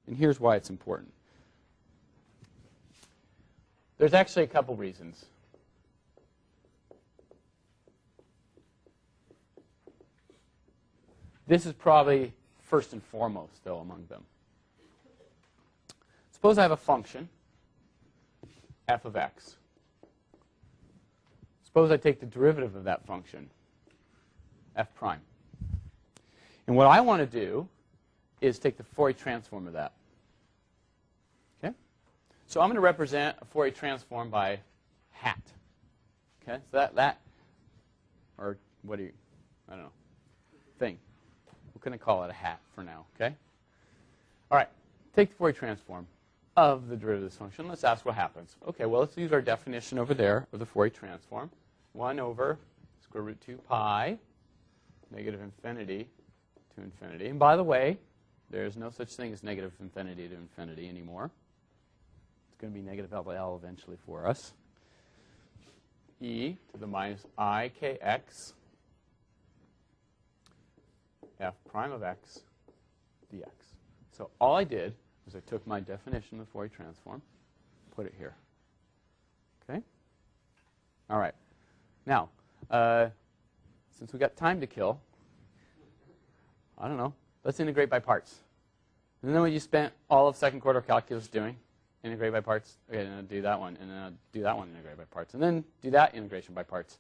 And here's why it's important. There's actually a couple reasons. This is probably first and foremost, though, among them. Suppose I have a function, f of x. Suppose I take the derivative of that function, f prime. And what I want to do is take the Fourier transform of that. Okay? So I'm going to represent a Fourier transform by hat. Okay? So that or what do you, I don't know, thing. We're going to call it a hat for now. Okay? All right. Take the Fourier transform of the derivative of this function. Let's ask what happens. Okay, well, let's use our definition over there of the Fourier transform. 1 over square root 2 pi, negative infinity to infinity. And by the way, there's no such thing as negative infinity to infinity anymore. It's going to be negative L eventually for us. E to the minus I kx f prime of x dx. So all I did was I took my definition of the Fourier transform, put it here. Okay? All right. Now, since we've got time to kill, I don't know, let's integrate by parts. Isn't that what you spent all of second quarter calculus doing? Integrate by parts? Okay, then I'll do that one, and then I'll do that one, integrate by parts, and then do that integration by parts.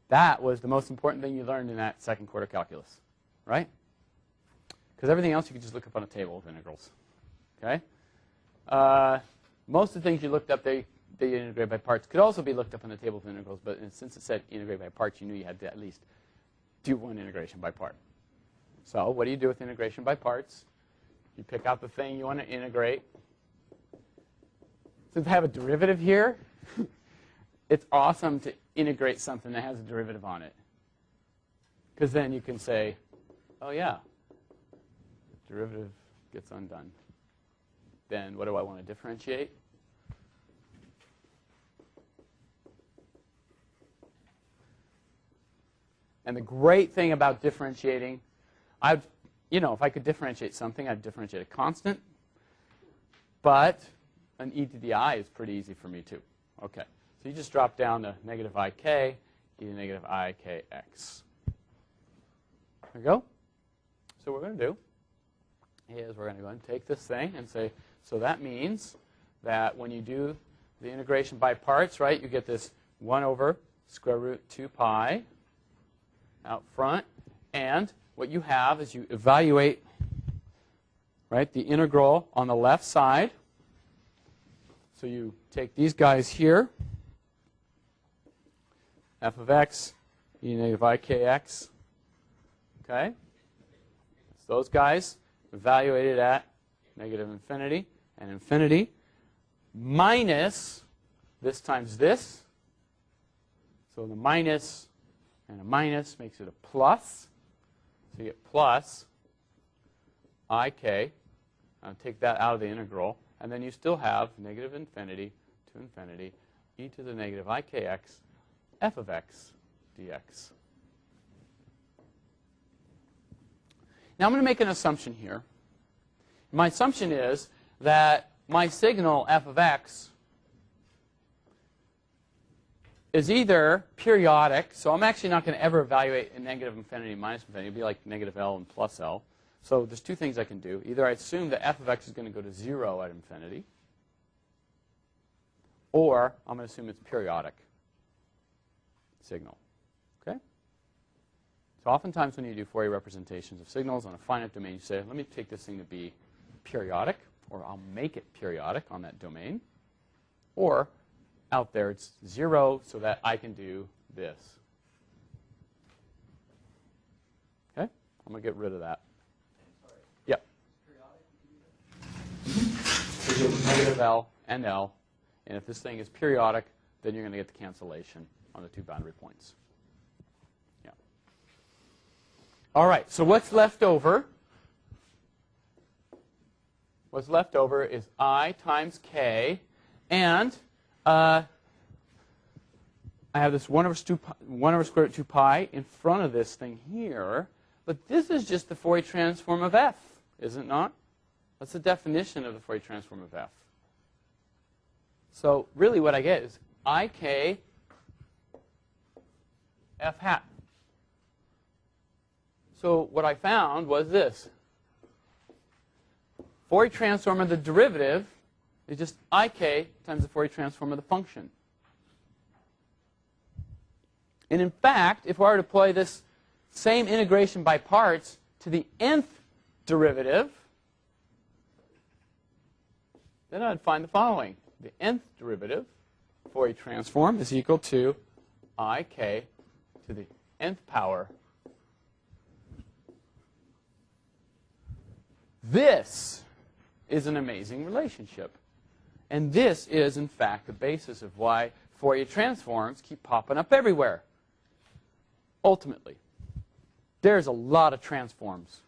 That was the most important thing you learned in that second quarter calculus, right? Because everything else you could just look up on a table of integrals. Okay? Most of the things you looked up, they integrate by parts, could also be looked up on the table of integrals, but since it said integrate by parts, you knew you had to at least do one integration by part. So what do you do with integration by parts? You pick out the thing you want to integrate. Since I have a derivative here, it's awesome to integrate something that has a derivative on it. Because then you can say, oh yeah, derivative gets undone. Then what do I want to differentiate? And the great thing about differentiating, if I could differentiate something, I'd differentiate a constant. But an e to the I is pretty easy for me too. Okay, so you just drop down to negative ik, e to negative ikx. There we go. So what we're going to do is we're going to go and take this thing and say, so that means that when you do the integration by parts, right, you get this 1 over square root 2 pi out front. And what you have is you evaluate, right, the integral on the left side. So you take these guys here, f of x, e to negative ikx. Okay? It's those guys evaluated at negative infinity and infinity minus this times this. So the minus and a minus makes it a plus. So you get plus ik. I'll take that out of the integral. And then you still have negative infinity to infinity e to the negative ikx f of x dx. Now I'm going to make an assumption here. My assumption is that my signal f of x is either periodic, so I'm actually not going to ever evaluate a negative infinity minus infinity. It would be like negative L and plus L. So there's two things I can do. Either I assume that f of x is going to go to 0 at infinity, or I'm going to assume it's periodic signal. Okay? So oftentimes when you do Fourier representations of signals on a finite domain, you say, let me take this thing to be periodic, or I'll make it periodic on that domain. Or out there it's 0 so that I can do this. Okay? I'm going to get rid of that. Yep. Negative L and L. And if this thing is periodic, then you're going to get the cancellation on the two boundary points. Yeah. All right, so what's left over? What's left over is I times k, and I have this 1 over square root 2 pi in front of this thing here. But this is just the Fourier transform of f, is it not? That's the definition of the Fourier transform of f. So really what I get is ik f hat. So what I found was this. Fourier transform of the derivative is just ik times the Fourier transform of the function. And in fact, if I were to apply this same integration by parts to the nth derivative, then I'd find the following. The nth derivative, Fourier transform, is equal to ik to the nth power. This is an amazing relationship. And this is, in fact, the basis of why Fourier transforms keep popping up everywhere. Ultimately, there's a lot of transforms.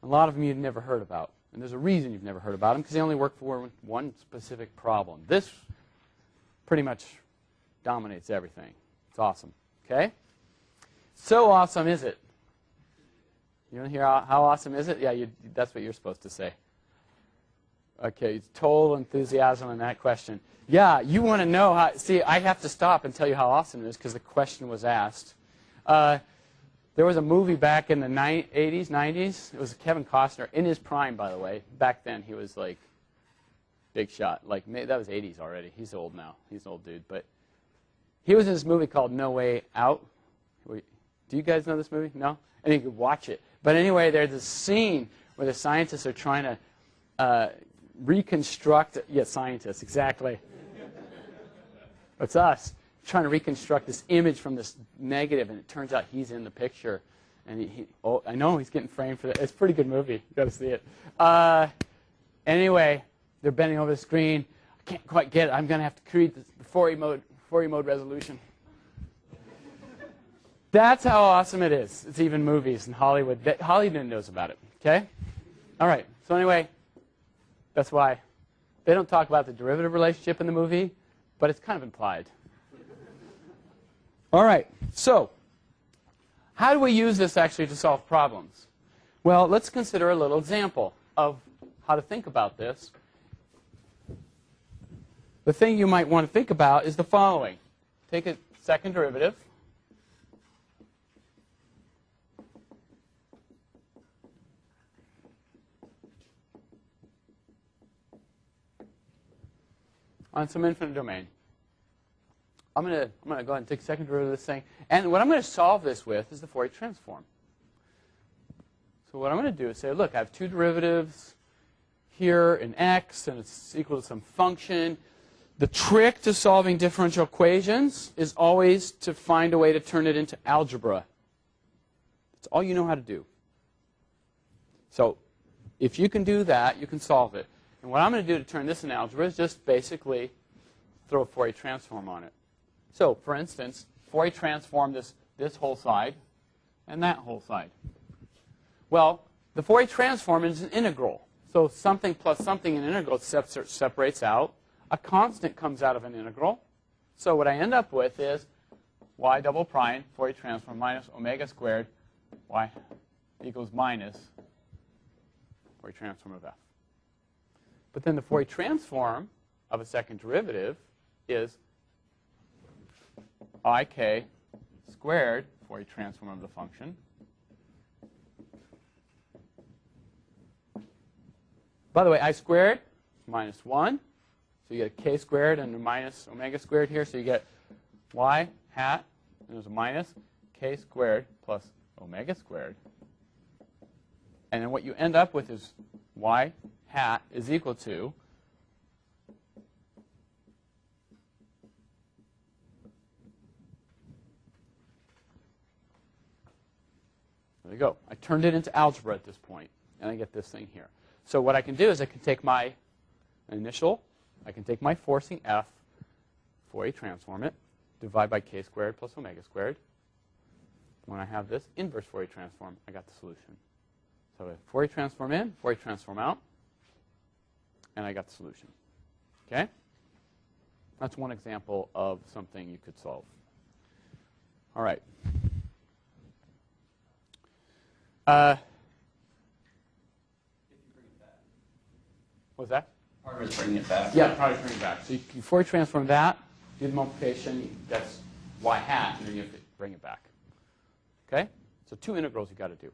A lot of them you've never heard about. And there's a reason you've never heard about them, because they only work for one specific problem. This pretty much dominates everything. It's awesome. Okay? So awesome is it? You want to hear how awesome is it? Yeah, that's what you're supposed to say. Okay, total enthusiasm on that question. Yeah, you want to know how. See, I have to stop and tell you how awesome it is because the question was asked. There was a movie back in the 80s, 90s. It was Kevin Costner, in his prime, by the way. Back then, he was like big shot. Like that was 80s already. He's old now. He's an old dude. But he was in this movie called No Way Out. Do you guys know this movie? No? And you could watch it. But anyway, there's this scene where the scientists are trying to reconstruct. Yeah, scientists, exactly. It's us trying to reconstruct this image from this negative, and it turns out he's in the picture. And I know he's getting framed for that. It's a pretty good movie. You got to see it. Anyway, they're bending over the screen. I can't quite get it. I'm going to have to create the Fourier mode resolution. That's how awesome it is. It's even movies in Hollywood. Hollywood knows about it. Okay? All right. So anyway, that's why they don't talk about the derivative relationship in the movie, but it's kind of implied. All right. So how do we use this actually to solve problems? Well, let's consider a little example of how to think about this. The thing you might want to think about is the following. Take a second derivative. On some infinite domain. I'm going to go ahead and take a second derivative of this thing. And what I'm going to solve this with is the Fourier transform. So what I'm going to do is say, look, I have two derivatives here in x, and it's equal to some function. The trick to solving differential equations is always to find a way to turn it into algebra. That's all you know how to do. So if you can do that, you can solve it. And what I'm going to do to turn this into algebra is just basically throw a Fourier transform on it. So, for instance, Fourier transform this whole side and that whole side. Well, the Fourier transform is an integral. So something plus something in integral separates out. A constant comes out of an integral. So what I end up with is y double prime Fourier transform minus omega squared y equals minus Fourier transform of f. But then the Fourier transform of a second derivative is ik squared Fourier transform of the function. By the way, I squared minus 1. So you get a k squared and a minus omega squared here. So you get y hat, and there's a minus k squared plus omega squared. And then what you end up with is y hat is equal to there you go. I turned it into algebra at this point, and I get this thing here. So what I can do is I can take my initial, I can take my forcing f, Fourier transform it, divide by k squared plus omega squared. When I have this inverse Fourier transform, I got the solution. So I Fourier transform in, Fourier transform out, and I got the solution. Okay? That's one example of something you could solve. All right. What's that? Part of it's bringing it back. Yeah, probably bring it back. So you Fourier transform that, do the multiplication, that's y hat, and then you have to bring it back. Okay? So 2 integrals you got to do.